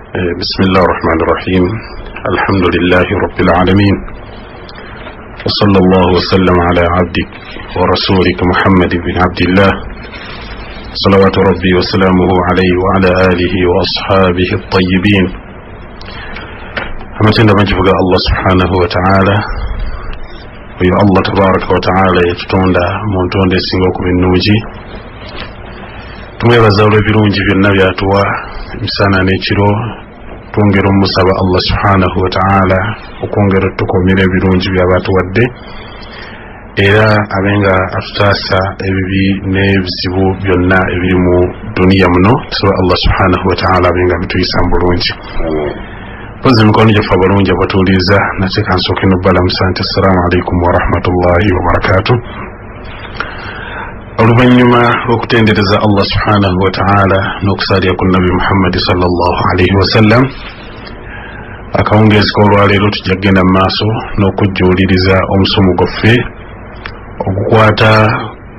بسم الله الرحمن الرحيم الحمد لله رب العالمين وصلى الله وسلم على عبدك ورسولك محمد بن عبد الله صلوات ربي وسلامه عليه وعلى آله وأصحابه الطيبين. أمتنا مجفق الله سبحانه وتعالى ويا الله تبارك وتعالى يتتوندا مونتوندا سينغوكو بالنوجي tumwebaza olw'ebirungi byonna byatuwa emisana n'ekiro, twongera omusaba Allah subhanahu wa ta'ala okwongera otukuumira ebirungi byaba atuwadde era abenga atutaasa ebibi n'ebizibu byonna ebiri mu duniya muno. Tusaba Allah subhanahu wa ta'ala abenga bituyisa mu bulungi. Pozi mikono gyafe abalungi abatuuliza nate kansooke n'obbalamusa nti assalamu alaikum wa rahmatullahi wa barakatuh. Oluvannyuma lw'okutendereza Allah subhanahu wa ta'ala n'okusalira ku Nabi Muhammad sallallahu alaihi wasallam, akawungeezi k'olwaleero tujja kugenda mu maaso n'okujjuuliriza omusomo gwaffe ogukwata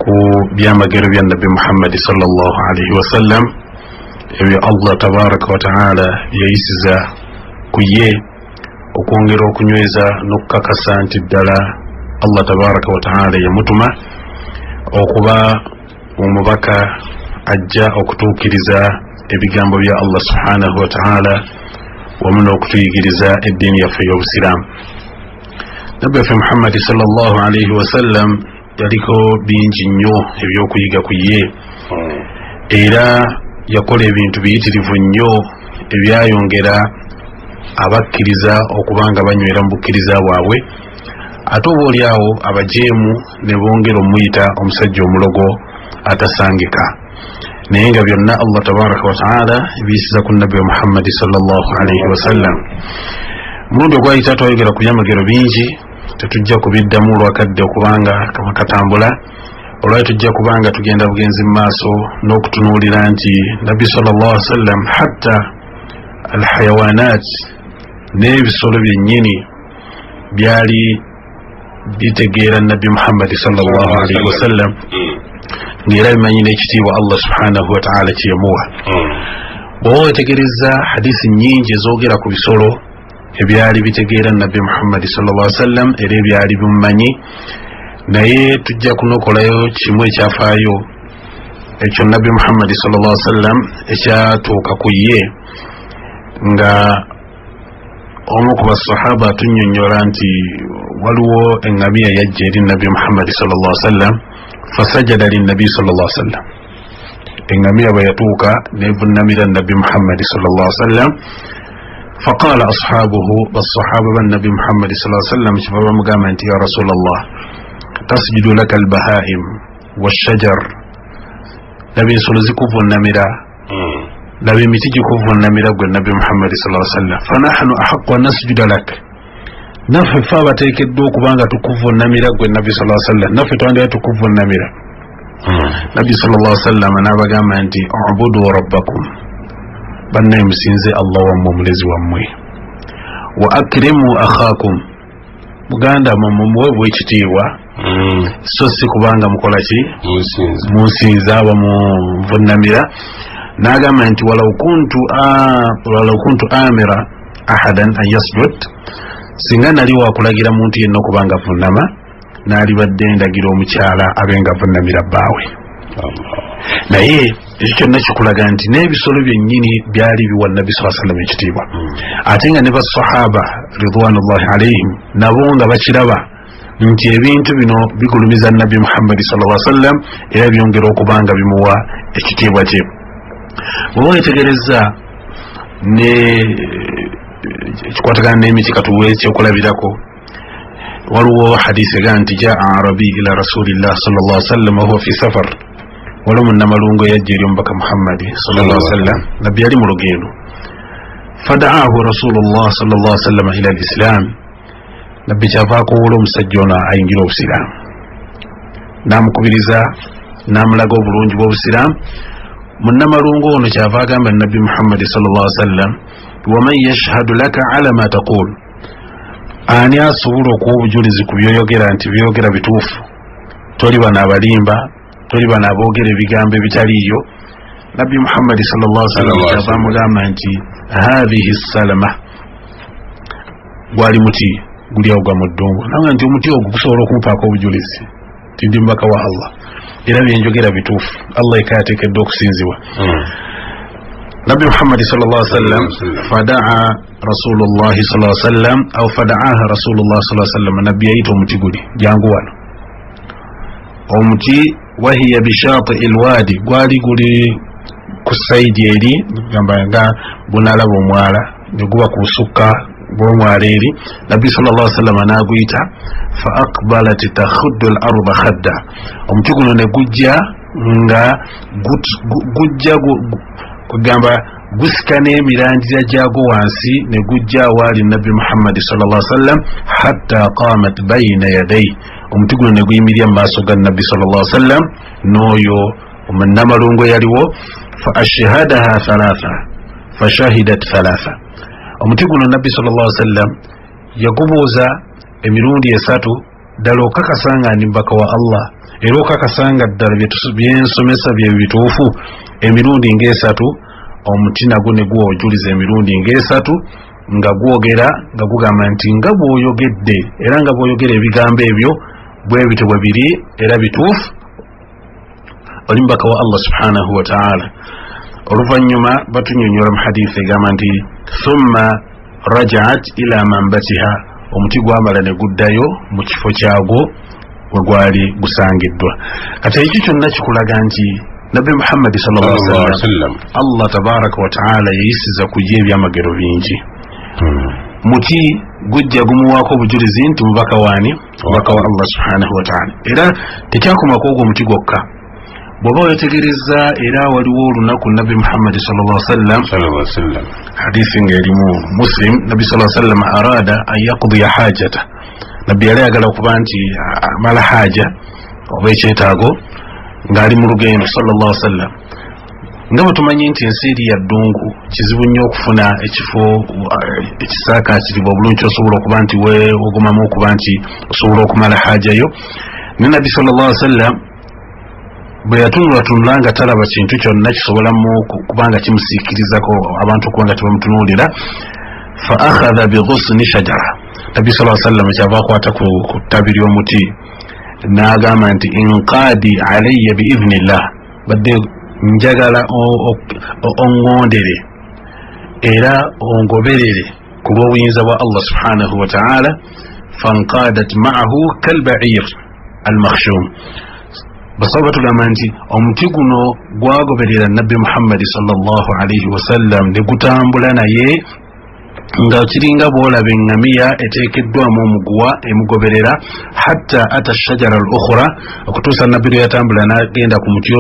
ku byamagero bya Nabi Muhammad sallallahu alaihi wasallam, ebyo Allah tabaraka wa ta'ala yayisiza ku ye okwongera okunyweza n'okukakasa nti ddala Allah tabaraka wa ta'ala yamutuma okuba omubaka ajja okutuukiriza ebigambo bya Allah subhanahu wa ta'ala wamu n'okutuyigiriza eddiini yaffe y'obusiraamu. Nabbi waffe Muhammad sallallahu alaihi wasallam yaliko bingi nnyo ebyokuyiga ku ye era yakola ebintu biyitirivu nnyo ebyayongera abakkiriza okuba nga banywera mu bukkiriza bwabwe, ate oba oli awo abajeemu ne bongera omuyita omusajja omulogo atasangika, naye nga byonna Allah tabaraka wa ta'ala biyisiza ku Nabbi Muhammad sallallahu alaihi wasallam. Mulundi ogwayita twayogera ku byamagero bingi, tetujja kubiddamu olwakadde okubanga kama katambula. Olwali tujja kubanga tugenda bugenzi mu maaso n'okutunuulira nti Nabbi sallallahu alaihi wasallam hatta alhayawanat n'ebisolo byennyini byali bitegeera Nabbi Muhammad sallallahu alaihi wasallam ng'era bimanyi n'ekitiibwa Allah subhanahu wa ta'ala kyemuwa. Bw'oba wetegereza hadisi nnyingi ezoogera ku bisolo ebyali bitegeera Nabbi Muhammad sallallahu alaihi wasallam era ebyali bimumanyi, naye tujja kunokolayo kimu ekyafaayo ekyo Nabbi Muhammad sallallahu alaihi wasallam ekyatuuka ku ye nga omu ku basahaba tunnyonnyola nti waliwo eŋŋamiya yajja eri Nabbi Muhammad sallallahu alaihi wasallam fasajada linnabi sallallahu alaihi wasallam. Eŋŋamiya bwe yatuuka nevunnamira Nabbi Muhammad sallallahu alaihi wasallam, faqala ashabuhu, basahaba ba Nabbi Muhammad sallallahu alaihi wasallam kiva bamugamba nti ya rasulallah tasjudu laka albahaim washajar, laba ensolo zikuvunnamira, laba emiti gikuvunnamira gwe Nabbi Muhammad sallallahu alaihi wasallam, fanahnu ahaqqu an nasjuda lak, naffe fe abateekeddwa okubanga tukuvunnamira gwe Nabbi sallallahu alaihi wasallam, naffe twandibadde tukuvunnamira. Nabbi sallallahu alaihi wasallam n'abagamba nti ubudu rabbakum, bannaye musinze Allah wammwe omulezi wammwe, wa akrimu akhaakum, muganda mmwe muweebwa ekitiibwa so si kubanga mukola ki munsinza aba muvunnamira. N'agamba nti walau kuntu amira ahadan an yasjud, singa nali wakulagira muntu yenna okubanga avunnama naalibadde ndagira omukyala abenga avunnamira bbaawe. Naye ekyo kyonna kikulaga nti n'ebisolo byennyini byali biwa Nabbi sallallahu alaihi wasallam ekitiibwa, ate nga ne basahaba ridwanullahi alaihim nabo nga bakiraba nti ebintu bino bigulumiza Nabbi Muhammad sallallahu alaihi wasallam era byongera okubanga bimuwa ekitiibwa kye. Bw'oba wetegereza ne kikwatagana n'emiti katuwe ekyokulabirako, waliwo hadisi ega nti jaa arabi ila rasulillah sallallahu alaihi wasallam wa huwa fi safar, waliwo munnamalungo yajja eri omubaka Muhammad sallallahu alaihi wasallam, nabbi yali mu lugendo, fadaahu rasulullah sallallahu alaihi wasallam ila alislam, nabbi kyava akowoola omusajja ono ayingira obusiraamu, n'amukubiriza n'amulaga obulungi bw'obusiraamu. Munnamalungo ono kyava agamba Nabbi Muhammad sallallahu alaihi wasallam, waman yashhadu laka ala ma taqul, ani asobola okuwa obujulizi ku byoyogera nti byogera bituufu, toli bano abalimba, toli bano aboogera ebigambo ebitaliiyo, nabbi Muhammad sallallahu alaihi wasallam bamugamba nti hadhihi salama gwali muti guli ogwa mu ddungu nawe nti omuti ogwo gusobola okumupaako obujulizi ti ndi mbaka wa Allah era byenjogera bituufu Allah ekayateekedde okusinzibwa nabbi Muhammad sallallahu alaihi wasallam fadaa rasulullah sallallahu alaihi wasallam au fadaaha rasulullah sallallahu alaihi wasallam nabbi yayita omuti guli jangu wano omuti wahiya bishati alwadi gwali guli ku saidi eri gamba nga bunalaba omwala neguba kusukka bwomwala eri nabbi sallallahu alaihi wasallam naguyita fa aqbalat takhuddu al-ardh khadda omuti guno ne gujja nga gujja kugamba gusikana emirandira gyago wansi ne gujja wali nabbi Muhammad sallallahu alaihi wasallam hatta qamat bayna yaday omuti guno ne guyimirira mu maaso ga nabbi sallallahu alaihi wasallam n'oyo omunnamalungo yaliwo fa ashhadaha thalatha fa shahidat thalatha omuti guno nabbi sallallahu alaihi wasallam yagubuuza emirundi esatu ddala okakasanga ndi mbaka wa Allah era okakasanga ddala byensomesa bye bituufu emirundi ng'esatu omuti nagwo ne gwojuliza emirundi ng'esatu nga gwogera nga gugamba nti nga bw'oyogedde era nga bw'oyogera ebigambo ebyo bwe bityo bwe biri era bituufu oli mbaka wa Allah subhanahu wa ta'ala oluvannyuma batunyonyola mu hadisi egamba nti thumma rajaat ila manbatiha omuti gwamala ne guddayo mu kifo kyagwo we gwali gusangiddwa kati ekyo kyonna kikulaga nti nabbi Muhammad sallallahu alaihi wasallam Allah tabaraka wa ta'ala yayisiza kujja ebyamagero bingi muti gujja gumuwaako obujulizi nti mubaka waani mubaka wa Allah subhanahu wa ta'ala era tekyakomako ogwo omuti gwokka bw'oba wetegereza era waliwo olunaku nabbi Muhammad sallallahu alaihi wasallam hadithi ng'erimu Muslim nabbi sallallahu alaihi wasallam arada an yaqdiya hajata nabbi yali ayagala okuba nti amala haja oba ekyetaago ng'ali mu lugendo sallallahu alaihi wasallam nga bwe tumanyi nti ensi eri ya ddungu kizibu nnyo okufuna ekifo ekisaakaakiribwa obulungi osobola okuba nti weogumamu okuba nti osobola okumala hajayo ne nabbi sallallahu alaihi wasallam bwe yatunulatunula nga talaba kintu kyonna kisobolamu kubanga kimusiikirizako abantu okubanga tebamutunuulira fa akhadha bighusni shajara nabbi sallallahu alaihi wasallam kyava akwata ku ttabi ly'omuti n'agamba nti inqaadi alayya biidhnillah badde njagala oŋŋondere era ongoberere ku lw'obuyinza bwa Allah subhanahu wa ta'ala fanqaadat ma'ahu kalba'ir almakhshum basaba tugamba nti omuti guno gwagoberera nabbi Muhammad sallallahu alaihi wasallam ne gutambula naye nga kiringa bwolaba eŋŋamiya eteekeddwamu omuguwa emugoberera hatta ata shajara al ukhra okutuusa nabbi lwe yatambula n'agenda ku muti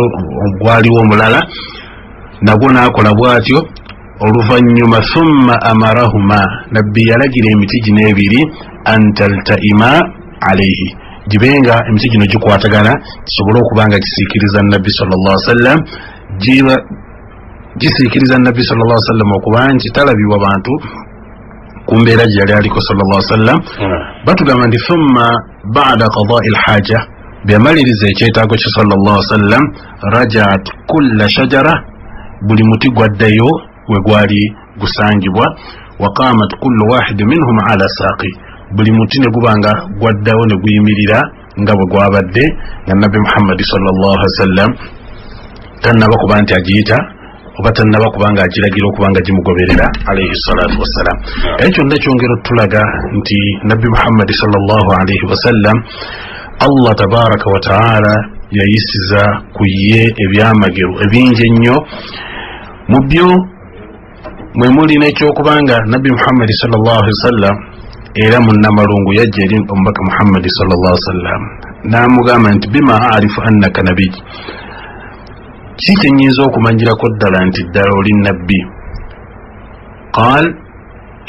ogwaliwo omulala nagwo n'akola bw'atyo oluvannyuma thumma amarahuma nabbi yalagira emiti gino ebiri an taltaima alaihi gibenga emiti gino gikwatagana kisobole okuba nga gisiikiriza nabbi sallallahu alaihi wasallam gisiikiriza nabbi sallallahu alaihi wasallam okuba nti talabibwa bantu kumbeera gye yali aliko sallallahu alaihi wasallam batugamba nti thumma ba'da qada'i alhaja byamaliriza ekyetaago kye sallallahu alaihi wasallam rajaat kulla shajara buli muti gwaddayo we gwali gusangibwa wa qamat kullu wahid minhum ala saaqi buli muti ne gubanga gwaddawo ne guyimirira nga bwe gwabadde nga nabbi Muhammad sallallahu alaihi wasallam tannaba kuba nti agiyita oba tannaba kubanga agiragira okubanga gimugoberera alaihi salatu wassalam ekyo nda kyongera tulaga nti nabbi Muhammad sallallahu alaihi wasallam Allah tabaraka wa ta'ala yayisiza ku ye ebyamagero ebingi ennyo mu byo mwe muli n'ekyokubanga nabbi Muhammad sallallahu alaihi wasallam era munnamalungu yajja eri omubaka Muhammad sallallahu alaihi wasallam n'amugamba nti bima arifu annaka nabiy ki kyenyinza okumanyirako ddala nti ddala oli nabbi qaal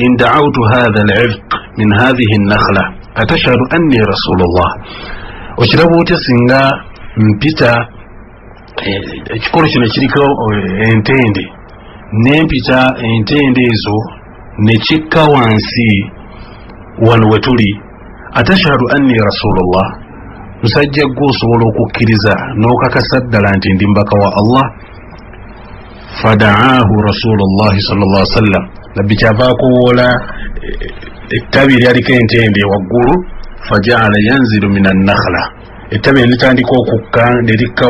in da'awtu hadha al-'irq min hadhihi an-nakhla atashhadu anni rasulullah okiraba otya singa mpita ekikolo kino kiriko entende nempita entende ezo ne kikka wansi wano we tuli atashhadu anni rasulullah musajja gwe osobola okukkiriza n'okakasa ddala nti ndi mbaka wa Allah fada'ahu rasulullah sallallahu alaihi wasallam nabbi kyavaako woola ettabi lyaliko entende waggulu faja'ala yanzilu min an-nakhla ettabi litandika okukka nerikka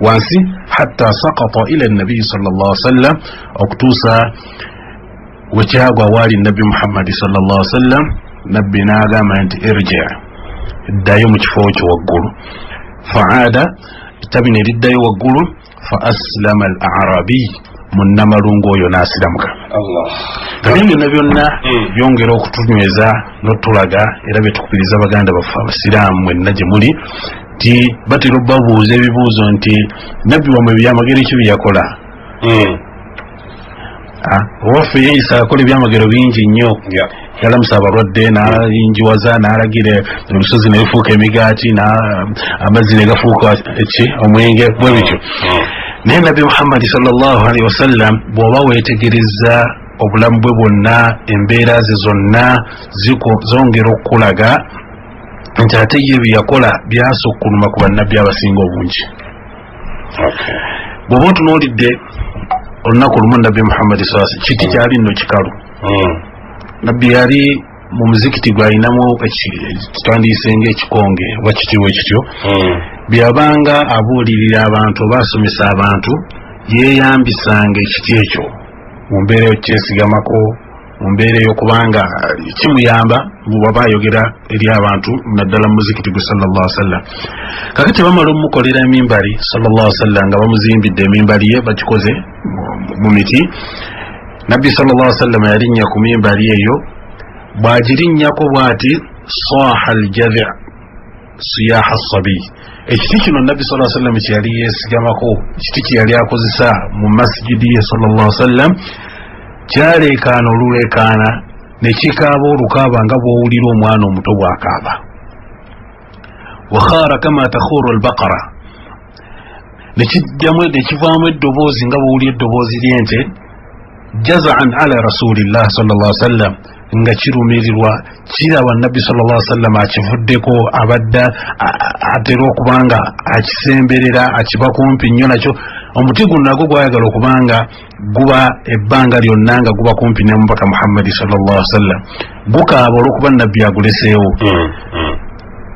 wansi hatta saqata ila an-nabi sallallahu alaihi wasallam okutuusa wekyagwa waali nabbi muhammadi sallallahu alaihi wasallam nabbi n'agamba nti irji' ddayo mu kifo kyo waggulu fa'ada ettabi ne liddayo waggulu fa aslama al-a'rabi munnamalungu oyo n'asiramuka. Ebyo byonna byongera okutunyweza n'otulaga era byetukubiriza baganda baffe abasiraamu mwenna gye muli nti batera babuuza ebibuuzo nti nabbi wamwe byamagero ki byeyakola. Owaffe yeeyisa akola ebyamagero bingi nnyo. Yalamusa abalwadde n'ayinjiwaza n'alagira olusozi ne lufuuka emigaati amazzi ne gafuuka omwenge bwe bityo. Naye nabbi muhammadi sallallahu alaihi wasallam bw'oba weetegereza obulamu bwe bwonna embeera ze zonna zongera okulaga nti ate ye byeyakola byasukkuluma ku bannabbi abasinga obungi. Bw'oba otunuulidde olunaku lumu nabbi muhammadi sallallahu alaihi wasallam kiti kyali nno kikalu. Nabbi yali mu muzikiti gwalinamu kitwandiise ng'ekikonge oba kitiibwa ekityo byabanga abuulirira abantu oba asomesa abantu yeeyambisanga ekiti ekyo mu mbeera y'okyesigamako mu mbeera ey'okubanga kimuyamba bw'aba ayogera eri abantu naddala mu muzikiti gwe sallallahu alaihi wasallam. Kakati bamala omukolera emimbali sallallahu alaihi wasallam nga bamuzimbidde emimbali ye bakikoze mu miti. Nabbi sallallahu alaihi wasallam yalinnya ku mimbali eyo bw'agirinnyako bw'ati saha al-jadhi' siyaha as-sabi. Ekiti kino nabbi sallallahu alaihi wasallam kyeyali yeesigamako ekiti kyeyali akozesa mu masjidi ye sallallahu alaihi wasallam kyaleekaana oluleekaana ne kikaaba olukaaba nga bw'owulira omwana omuto bw'akaaba. wa khaara kama takhuuru al-baqara ne kivaamu eddoboozi nga bw'owulira eddoboozi ly'ente jaza'an ala rasulillah sallallahu alaihi wasallam nga kirumirirwa kiraba nabbi sallallahu alaihi wasallam akivuddeko abadda atera okubanga akisemberera akiba kumpi nnyo nakyo. Omuti guno nagwo gwayagala okubanga guba ebbanga lyonna nga guba kumpi ne mubaka muhammadi sallallahu alaihi wasallam gukaaba olw'okuba nabbi aguleseewo.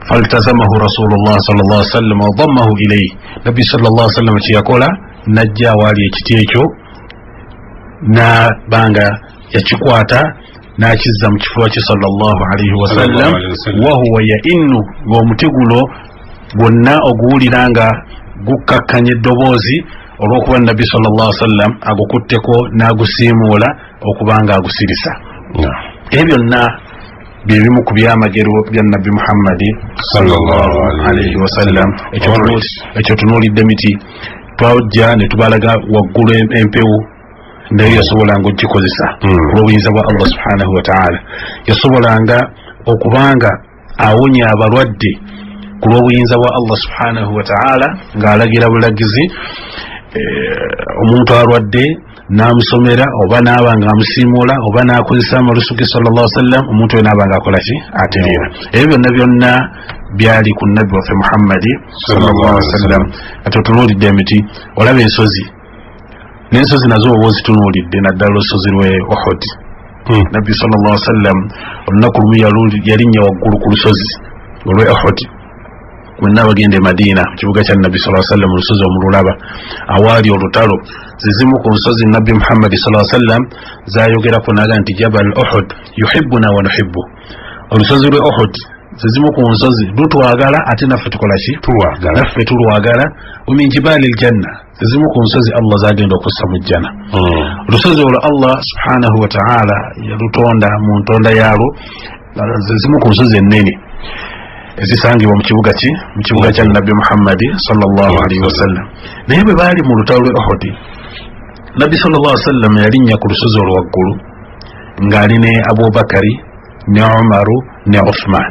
faltazamahu rasulullah sallallahu alaihi wasallam wa dammahu ilayhi. Nabbi sallallahu alaihi wasallam kyeyakola najja awaali ekiti ekyo n'abanga yakikwata n'akizza mu kifuba kye sallallahu alaihi wasallam wa huwa yainnu ng'omuti guno gwonna oguwulira nga gukkakkanya eddoboozi olw'okuba nabbi sallallahu alaihi wasallam agukutteko n'agusiimuula okubanga agusirisa. Ebyo byonna bye bimu ku byamagero bya nabbi muhammadi sallallahu alaihi wasallam. Ekyo tunuulidde miti twajja ne tubalaga waggulu empewo naye yasobolanga okugikozesa olw'obuyinza bwa Allah subhanahu wa ta'ala. Yasobolanga okubanga awonya abalwadde ku lw'obuyinza bwa Allah subhanahu wa ta'ala ng'alagira bulagizi omuntu alwadde n'amusomera oba n'aba ng'amusiimuula oba n'akozesa amalusuge sallallahu alaihi wasallam omuntu we n'aba ng'akola ki atereera. Ebyo byonna byali ku nabbi waffe muhammadi sallallahu alaihi wasallam. Ate otunuulidde emiti olaba ensozi n'ensozi nazo oba ozitunuulidde naddala olusozi lwe Uhud. Nabbi sallallahu alaihi wasallam olunaku lumu yalinnya waggulu ku lusozi olwe Uhud mwenna abagenda e Madiina mu kibuga kya nabbi sallallahu alaihi wasallam olusozi omululaba awaali olutalo. Zizimu ku nsozi nabbi muhammadi sallallahu alaihi wasallam zayogerako naga nti jabal Uhud yuhibbuna wa nuhibbu. Olusozi lwe Uhud zizimu ku nsozi lutwagala ate naffe tukola ki naffe tulwagala. wa min jibali aljanna zizimu ku nsozi Allah zagenda okussa mu jjana. Olusozi olwo Allah subhanahu wa ta'ala yalutonda mu ntonda yaalwo zizimu ku nsozi ennene ezisangibwa mu kibuga kya nabbi muhammadi sallallahu alaihi wasallam. Naye bwe baali mu lutalo lwe Uhud nabbi sallallahu alaihi wasallam yalinnya ku lusozi olwo waggulu ng'ali ne Abubakari ne Umaru ne Uthman.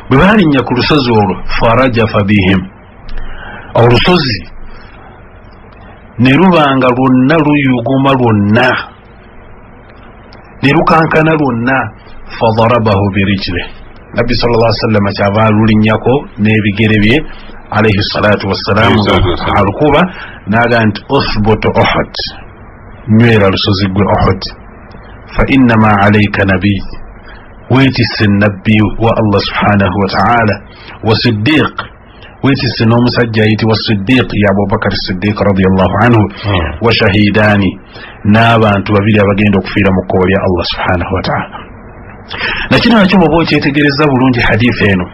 Bwe balinnya ku lusozi olwo farajafa bihim olusozi ne lubanga lwonna luyuguma lwonna ne lukankana lwonna fadarabahu birijle. Nabbi sallallahu alaihi wasallam kyava lulinnyako n'ebigere bye alayhi salatu wassalam alukuba naga nti uthbut Uhud, nywera lusozi gwe Uhud, fa innama alayka nabiy, wetisse nabbi wa Allah subhanahu wa ta'ala, wa siddiq, wetisse n'omusajja ayitibwa Siddiq ya Abubakar Siddiq radiyallahu anhu, wa shahidani, n'abantu babiri abagenda okufiira mu kkubo lya Allah subhanahu wa ta'ala. Nakino nakyo bw'oba okyetegereza bulungi hadithi eno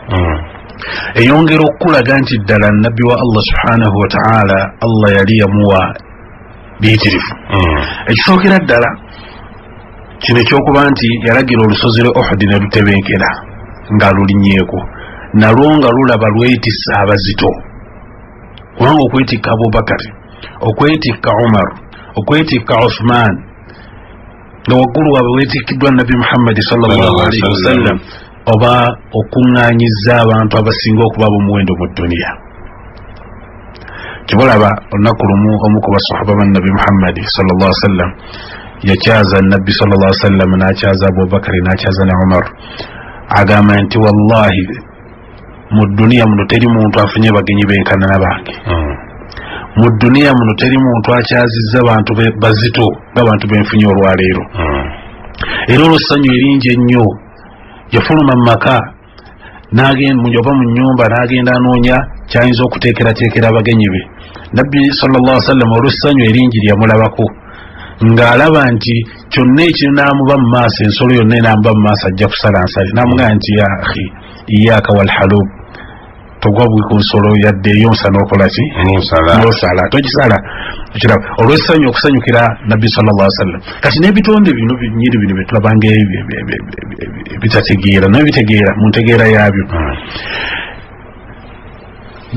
eyongera okulaga nti ddala nabbi wa Allah subhanahu wa ta'ala Allah yali yamuwa biyitirivu. Ekisookera ddala kino ekyokuba nti yalagira olusozi lwe Uhud ne lutebenkera nga lulinyeeko, nalwo nga lulaba lwetissa abazito, kubanga okwetikka Abubakar, okwetikka Umar, okwetikka Uthman, nga waggulu waabwe weetikiddwa Nabbi Muhammad sallallahu alaihi wasallam, oba okuŋŋaanyiza abantu abasinga okuba ab'omuwendo mu dduniya. Kibulaba olunaku lumu omu ku basahaba ba Nabbi Muhammad sallallahu alaihi wasallam yakyaza Nabbi sallallahu alaihi wasallam, n'akyaza Abubakar, n'akyaza ne Umar, agamba nti wallahi mu dduniya muno teri muntu afunye bagenyi benkana bange. Mu dduniya muno teri muntu akyazizza bantu bazito nga bantu benfunye olwaleero. Era olw'essanyu eringi ennyo yafuluma mu maka n'agenda oba mu nnyumba n'agenda anoonya kyayinza okuteekerateekera abagenyi be. Nabbi sallallahu alaihi wasallam olw'essanyu eringi lyamulabako ng'alaba nti kyonna ekiri n'amuba mu maaso, ensolo yonna enaamuba mu maaso ajja kusala nsale, n'amugamba nti ya akhi iyyaka wal halub, togwa bwi ku nsolo yadde eyonsa n'okola ki n'osala, togisala. Ekiraba olw'essanyu okusanyukira Nabbi sallallahu alaihi wasallam. Kati n'ebitonde bino binyiri bino betulabanga bitategeera naye bitegeera mu ntegeera yaabyo.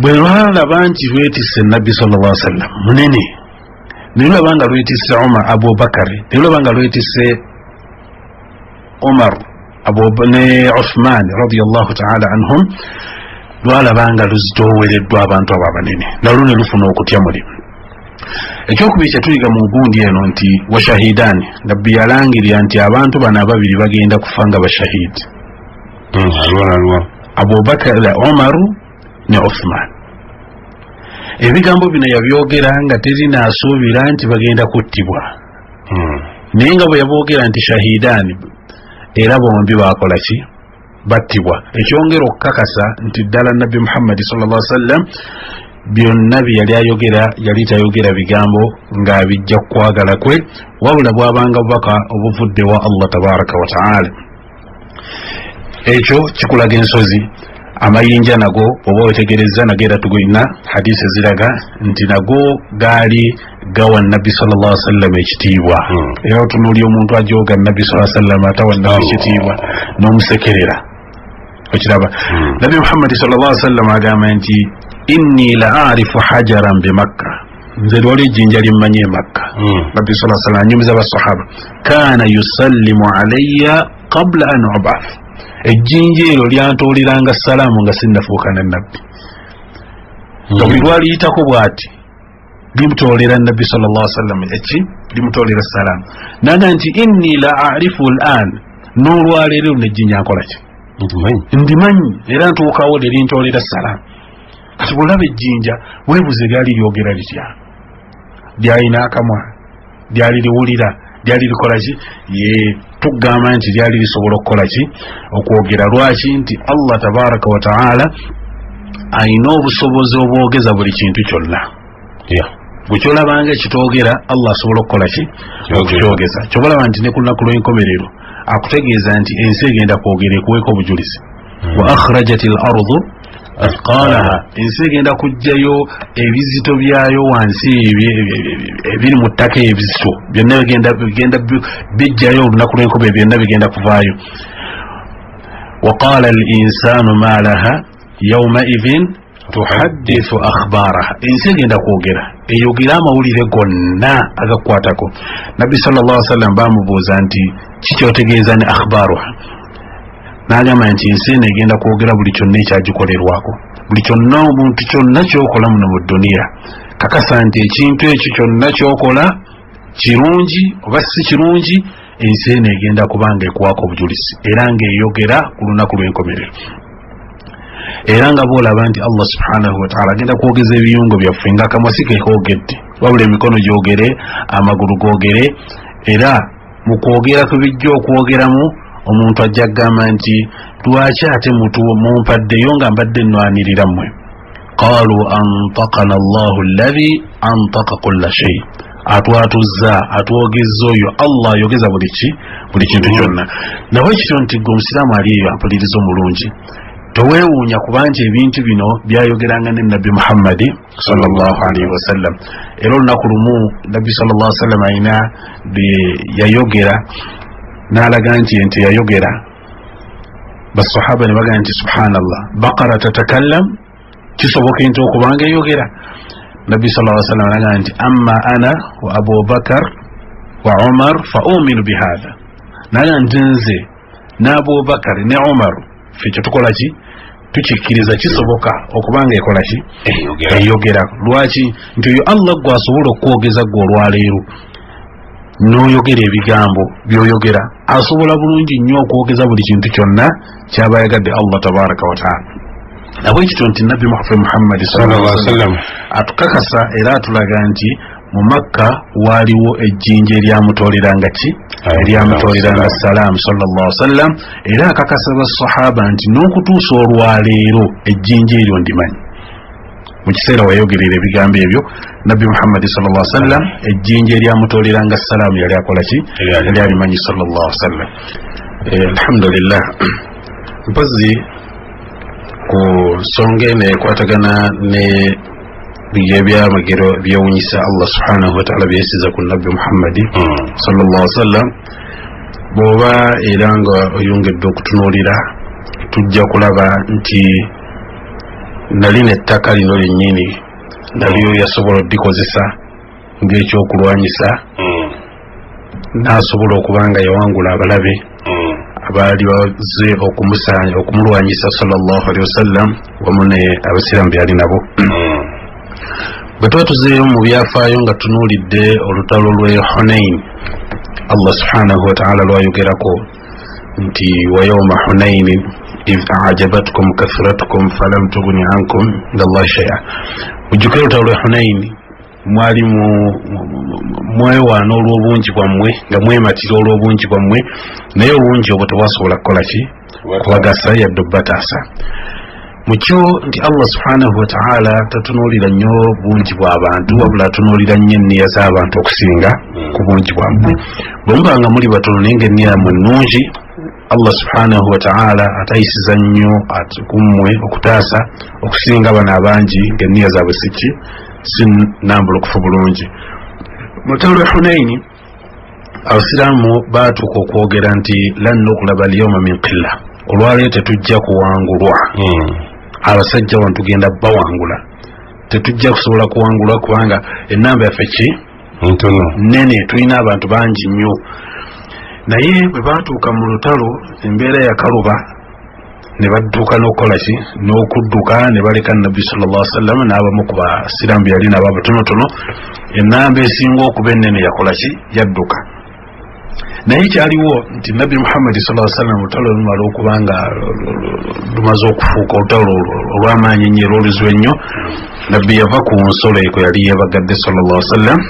Bwe lwalaba nti lwetisse Nabbi sallallahu alaihi wasallam munene, ne lulaba nga lwetisse Umar, Abubakar, ne lulaba nga lwetisse Umar ne Uthman radiyallahu ta'ala anhum, lwalabanga luzitoowereddwa abantu abo abanene, nalwo ne lufuna okutya muli. Ekyokubiri kyetuyiga mu gundi eno nti washahidani, Nabbi yalangirira nti abantu bano ababiri bagenda kufa nga bashahidi. Abubakar, Umaru ne Uthman. Ebigambo bino yabyogera nga terinaasuubira nti bagenda kuttibwa, naye nga bwe yaboogera nti shahidani, era bombi bakola ki? Battibwa. Ekyongera okukakasa nti ddala Nabbi Muhammad sallallahu alaihi wasallam byonna bye yali ayogera yali tayogera bigambo ng'abijja kwagala kwe, wabula bwabanga bubaka obuvudde wa Allah tabaraka wa ta'ala. Ekyo kikulaga ensozi, amayinja nago oba wetegereza nago era tugulina hadisi eziraga nti nago gaali gawa Nabbi sallallahu alaihi wasallam ekitiibwa. Era otunuulya omuntu ajooga Nabbi sallallahu alaihi wasallam atawa Nabbi ekitiibwa n'omusekerera. Okiraba Nabbi Muhammad sallallahu alaihi wasallam agamba nti inni la arifu hajaran bi Makkah, nze lwali ejjinja limmanyi Makka. Nabbi sallallahu alaihi wasallam anyumiza basahaba, kana yusallimu alayya qabla an ubath, ejjinja eryo lyantooliranga salaamu nga sinnafuuka na Nabbi. Nga buli lwaliyitako bw'ati limutoolera Nabbi sallallahu alaihi wasallam eki limutoolera salaamu. Naga nti inni la arifu al'an, n'olwaleero nejjinja nkola ki? Ndimanyi era ntuukawo lerintoolera salaamu. Kati bw'olaba ejjinja weebuze lyali lyogera litya? Lyalina akamwa? Lyali liwulira? Lyali likola ki? Tugamba nti lyali lisobola okukola ki? Okwogera. Lwaki? Nti Allah tabaraka wa ta'ala ayina obusobozi obwogeza buli kintu kyonna. Bwe kyolabanga ekitoogera Allah asobola okukola ki? Okukyogeza. Kyobalaba nti ne ku lunaku lw'enkomerero akutegeeza nti ensi egenda kwogera ekuweeko obujulizi. Wa akhrajatil ardu athqalaha, ensi egenda kujjayo ebizito byayo wansi ebiri mu ttaka ebizito byonna bigenda bijjayo olunaku lw'enkobe, byonna bigenda kuvaayo. Wa qala al insanu ma laha yawma idhin tuhaddithu akhbaraha, ensi egenda kwogera, eyogera amawulire gonna agakwatako. Nabbi sallallahu alaihi wasallam bamubuuza nti kikyotegeeza ne akhbaruha, n'agamba nti ensi eno egenda kwogera buli kyonna ekyagikolerwako, buli kyonna omuntu kyonna kyokola muno mu dduniya. Kakasa nti ekintu ekyo kyonna kyokola kirungi oba si kirungi, ensi eno egenda kubanga ekuwaako obujulizi era ng'eyogera ku lunaku lw'enkomerero. era nga boolaba nti Allah subhanahu wa ta'ala agenda kwogeza ebiyungo byaffe nga akamasike koogedde wabula emikono gyogere amagulu googere era mu kwogera kubijja okwogeramu omuntu ajja kugamba nti lwaki ate mumpaddeyo nga mbadde nnwanirira mmwe qalu antaqana Allahu alladhi antaqa kulla shay atwatuzza atwogezza oyo Allah ayogeza buli kintu kyonna nawe kityo nti gwe omusiraamu aliyo ampuliriza omulungi toweewuunya kubanga ebintu bino byayogeranga ne Nabbi Muhammadi sallallahu alaihi wasallam era olunaku lumu Nabbi sallallahu alaihi wasallam ayina yayogera n'alaga nti ente yayogera basahaba ne bagaa nti subhanallah baqara tatakallam kisoboka ente okubanga eyogera Nabbi sallallahu alaihi wasallam alaga nti amma ana wa Abu Bakar wa Umar fa uminu bihadha naga nti nze ne Abu Bakar ne Umar fekyo tukola ki tukikkiriza kisoboka okubanga ekola ki eyogera lwaki nti oyo Allah gwasobola okwogeza gwe olwaleero n'oyogera ebigambo byoyogera asobola bulungi nnyo okwogeza buli kintu kyonna kyaba yagadde Allah tabaraka wa taala nabwe kityo nti Nabbi Muhammad sallallahu alaihi wasallam atukakasa era atulaga nti mu Makka waliwo ejjinja eryamutoleranga ki eryamutoleranga salamu sallallahu alaihi wasallam era akakasa basahaba nti n'okutuusa olwaleero ejjinja eryo ndimanyi mu kiseera wayogerera ebigambo ebyo Nabbi Muhammad sallallahu alaihi wasallam ejjinja eryamutoleranga salamu yali akola ki yali alimanyi sallallahu alaihi wasallam alhamdulillah mpozi ku nsonga eno ekwatagana ne by'ebyamagero byewunyisa Allah subhanahu wa ta'ala byesiza ku Nabbi Muhammad sallallahu alaihi wasallam bw'oba era nga oyongedde okutunuulira tujja kulaba nti nali n'ettaka lino lyennyini nalyo yasobola oddikozesa ng'ekyokulwanyisa n'asobola okuba nga yawangula abalabe abaali bazze okumulwanyisa sallallahu alaihi wasallam wamu ne abasiraamu byali nabo bwe tuba tuzeeyo mu byafaayo nga tunuulidde olutalo lw'e Hunain Allah subhanahu wa ta'ala lwayogerako nti wa yawma Hunainin idh a'jabatkum kathratukum falam tughni ankum min Allahi shay'a ujjukira olutalo lw'e Hunain mwali mwewaana olw'obungi bwammwe nga mwematira olw'obungi bwammwe naye obungi obwo tebwasobola kukola ki kubagasa yadde obbataasa mukyo nti Allah subhanahu wa ta'ala tatunuulira nnyo bungi bw'abantu wabula atunuulira nnyo enniya z'abantu okusinga ku bungi bwammwe bwe muba nga muli batono naye nga enniya yammwe nnungi Allah subhanahu wa ta'ala atayisiza nnyo kummwe okutaasa okusinga bano abangi ng'enniya zaabwe si nambulukufu bulungi mu lutalo lwa Hunaini abasiraamu baatuuka okwogera nti lan nuglaba alyawma min qilla olwaleero tetujja kuwangulwa abasajja wano tugenda bawangula tetujja kusobola kuwangulwa kubanga ennamba yaffe ki ntono nene tulina abantu bangi nnyo naye bwe baatuuka mu lutalo embeera yakaluba ne badduka n'okukola ki n'okudduka ne baleka Nabbi sallallahu alaihi wasallam n'abamu ku basiraamu yali nabo abatonotono ennamba esinga okuba ennene yakola ki yadduka naye kyaliwo nti Nabbi Muhammad sallallahu alaihi wasallam olutalo lumala okuba nga lumaze okufuuka olutalo olw'amaanyi ennyo era oluzwa ennyo Nabbi yava ku nsolo eko yali yeebagadde sallallahu alaihi wasallam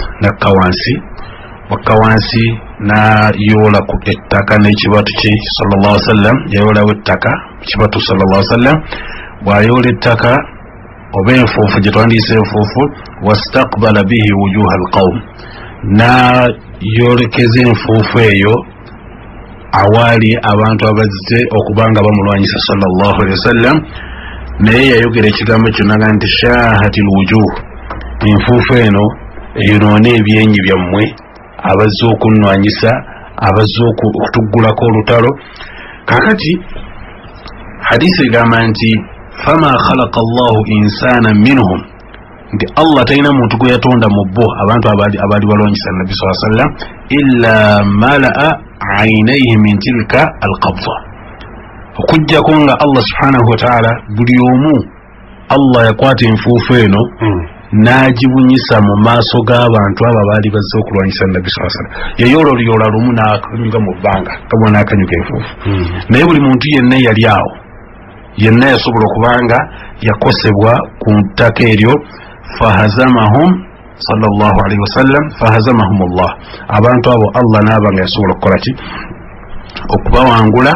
wakka wansi n'ayoola ku ettaka n'ekibatu kye sallallahu alaihi wasallam yayoolawo ettaka kibatu sallallahu alaihi wasallam bw'ayoola ettaka oba enfuufu gye twandiise enfuufu wastaqbala bihi wujuha alqawm n'ayoolekeza enfuufu eyo awaali abantu abazze okuba nga bamulwanyisa sallallahu alaihi wasallam naye yayogera ekigambo kyonna nti shaahati lwujuh enfuufu eno eyonoona ebyenyi byammwe abazze okunnwanyisa abazze okutuggulako olutalo kakati hadisi egamba nti fama khalaqa Allahu insana minhum nti Allah talina muntu gwe yatonda mu bo abantu abaali balwanyisa Nabbi sallallahu alaihi wasallam illa malaa aynayhi min tilka alqabda okujjako nga Allah subhanahu wa ta'ala buli omu Allah yakwata enfuufu eno n'agibunyisa mu maaso g'abantu abo abaali bazze okulwanyisa Nabbi sallallahu alaihi wasallam yayoola oluyoola lumu n'akanyuga mu bbanga kabona akanyuga enfuufu naye buli muntu yenna yali awo yenna yasobola okubanga yakosebwa ku ttaka eryo fahazamahum sallallahu alaihi wasallam fahazamahum Allah, abantu abo Allah n'abanga yasobola okukola ki okubawangula,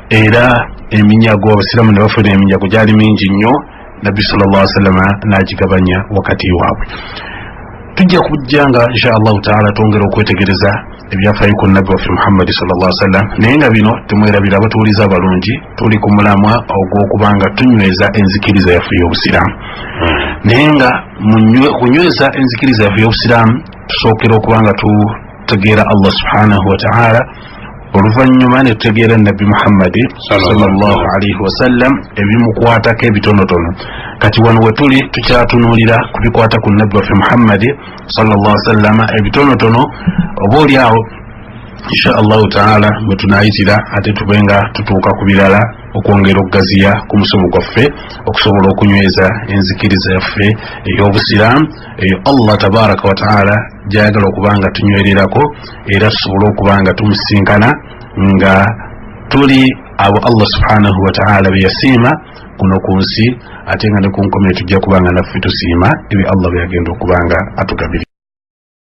era eminyago abasiramu ne bafuna eminyago gyali mingi nnyo, nabbi sallallahu alaihi wasallam n'agigabanya wakati waabwe. Tujja kujjanga insha Allah taala twongera okwetegereza ebyafaayo ku nabbi waffe Muhammad sallallahu alaihi wasallam, naye nga bino temwerabira abatuuliza abalungi, tuli ku mulamwa ogw'okubanga tunyweza enzikiriza yaffe y'obusiraamu. Naye nga kunyweza enzikiriza yaffe y'obusiraamu tusookera okubanga tutegeera Allah subhanahu wa ta'ala, oluvannyuma ne tutegeera nabbi Muhammad sallallahu alaihi wasallam ebimukwatako ebitonotono. Kati wano we tuli tukyatunuulira ku bikwata ku nabbi waffe Muhammad sallallahu alaihi wasallam ebitonotono, oba oli awo insha allahu taala bwe tunaayitira ate tubenga tutuuka ku birala okwongera okugaziya ku musomo gwaffe okusobola okunyweza enzikiriza yaffe ey'obusiraamu eyo Allah tabaraka wa taala gyayagala okubanga tunywererako, era tusobole okubanga tumusinkana nga tuli abo Allah subhanahu wa taala beyasiima kuno ku nsi, ate nga ne ku nkomere tujja kubanga naffe tusiima ebi Allah byagenda okubanga atugabira.